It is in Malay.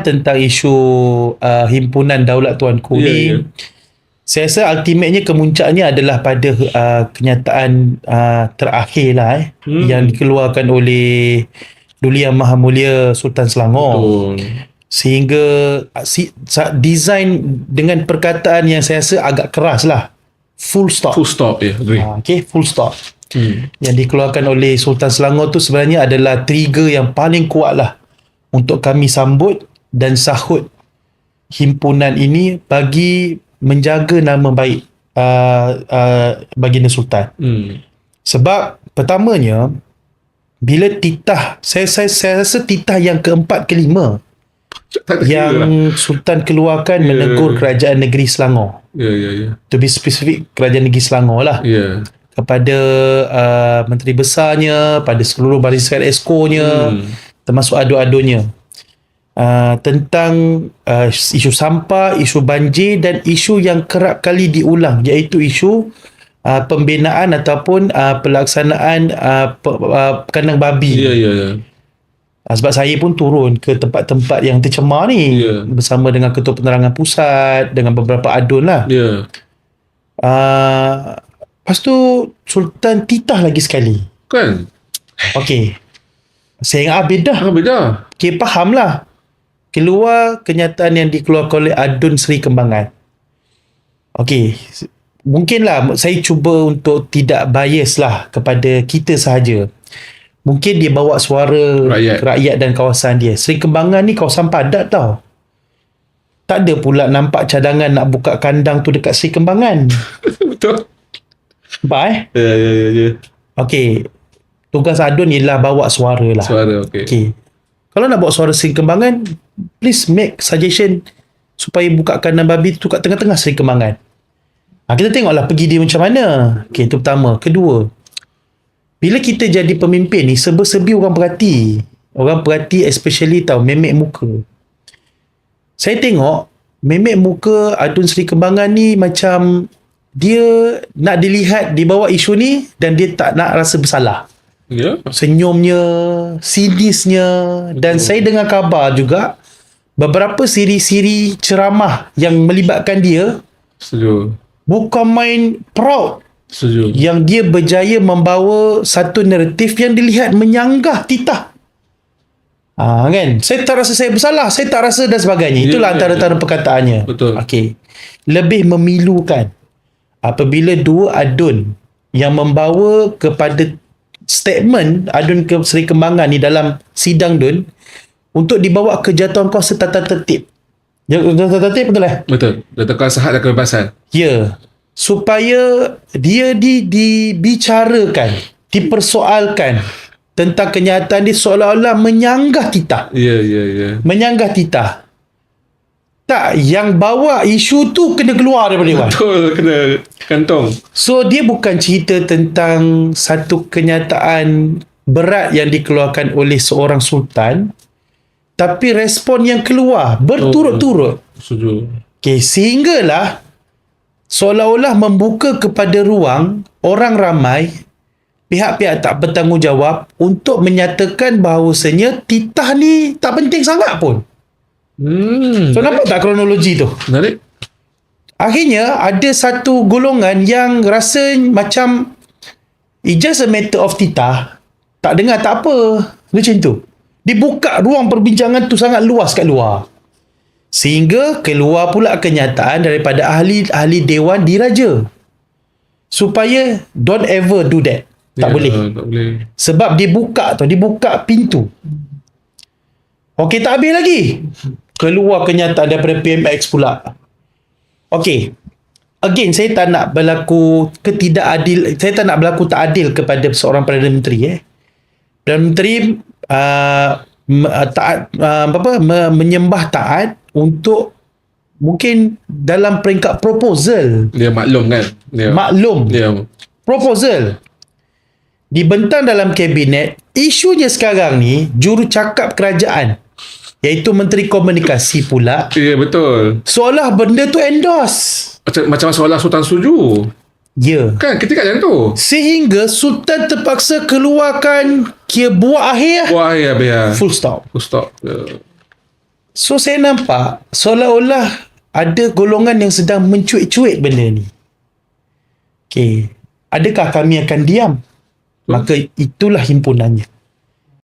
tentang isu himpunan Daulat Tuanku ni, saya rasa ultimately kemuncaknya adalah pada kenyataan terakhir lah yang dikeluarkan oleh Duli Yang Maha Mulia Sultan Selangor. Betul. Sehingga design dengan perkataan yang saya rasa agak keras lah. Full stop. Full stop, agree. Okay, full stop. Yang dikeluarkan oleh Sultan Selangor tu sebenarnya adalah trigger yang paling kuat lah untuk kami sambut dan sahut himpunan ini bagi menjaga nama baik Baginda Sultan. Sebab pertamanya bila titah, saya rasa titah yang keempat kelima yang Sultan keluarkan menegur kerajaan negeri Selangor. To be specific, kerajaan negeri Selangor lah. Kepada Menteri Besarnya, pada seluruh barisan esko-nya, termasuk adu-adunya. Tentang isu sampah, isu banjir dan isu yang kerap kali diulang, iaitu isu pembinaan ataupun pelaksanaan kandang babi. Sebab saya pun turun ke tempat-tempat yang tercemar ni bersama dengan Ketua Penerangan Pusat, dengan beberapa adun lah. Lepas tu Sultan titah lagi sekali. Kan? Okey. Saya ingat beda. Beda. Okay, faham lah. Keluar kenyataan yang dikeluarkan oleh Adun Seri Kembangan. Okey. Mungkinlah saya cuba untuk tidak bias lah kepada kita sahaja. Mungkin dia bawa suara rakyat dan kawasan dia. Seri Kembangan ni kawasan padat tau. Tak ada pula nampak cadangan nak buka kandang tu dekat Seri Kembangan. Betul. Nampak Ya. Okey. Tugas Adun ialah bawa suara lah. Okey. Kalau nak bawa suara Seri Kembangan, please make suggestion supaya buka kandang babi tu kat tengah-tengah Seri Kembangan. Kita tengoklah pergi dia macam mana. Okey, itu pertama. Kedua, bila kita jadi pemimpin ni, serba-serbi orang perhati. Orang perhati especially memek muka. Saya tengok memek muka Adun Seri Kembangan ni macam dia nak dilihat di bawah isu ni dan dia tak nak rasa bersalah. Senyumnya, sinisnya, dan saya dengar kabar juga beberapa siri-siri ceramah yang melibatkan dia. Setuju. Bukan main proud. Setuju. Yang dia berjaya membawa satu naratif yang dilihat menyanggah titah. Kan? Saya tak rasa saya bersalah, saya tak rasa dan sebagainya. Itulah antara-antara perkataannya. Betul. Okey. Lebih memilukan apabila dua adun yang membawa kepada statement Adun Seri Kembangan ni dalam sidang Dun untuk dibawa ke jatuhan kuasa tata tertib. Tata tertib betul lah? Betul. Letakkan sahat dan kebebasan. Ya. Supaya dia dibicarakan, dipersoalkan tentang kenyataan dia seolah-olah menyanggah titah. Ya. Menyanggah titah. Tak, yang bawa isu tu kena keluar daripada Dewan. Betul, kena kantong. So, dia bukan cerita tentang satu kenyataan berat yang dikeluarkan oleh seorang sultan, tapi respon yang keluar berturut-turut. Setuju. Okay, sehinggalah seolah-olah membuka kepada ruang orang ramai, pihak-pihak tak bertanggungjawab untuk menyatakan bahawasanya titah ni tak penting sangat pun. So nampak tak kronologi tu? Menarik. Akhirnya ada satu golongan yang rasa macam it's just a matter of titah, tak dengar tak apa, macam tu. Dibuka ruang perbincangan tu sangat luas kat luar, sehingga keluar pula kenyataan daripada ahli Dewan Diraja supaya don't ever do that. Tak boleh. Sebab dibuka pintu. Okey, tak habis lagi. Keluar kenyataan daripada PMX pula. Okey. Again, saya tak nak berlaku ketidakadil. Saya tak nak berlaku tak adil kepada seorang Perdana Menteri. Perdana Menteri menyembah taat untuk mungkin dalam peringkat proposal. Dia maklum kan? Maklum. Proposal. Dibentang dalam kabinet. Isunya sekarang ni jurucakap kerajaan, iaitu Menteri Komunikasi pula. Ya, betul. Seolah benda tu endorse. Macam seolah Sultan setuju. Ya. Kan, ketika macam tu. Sehingga Sultan terpaksa keluarkan buah akhir. Buah akhir. Full stop. Full stop. So saya nampak seolah-olah ada golongan yang sedang mencuit-cuit benda ni. Okey. Adakah kami akan diam? Maka itulah himpunannya.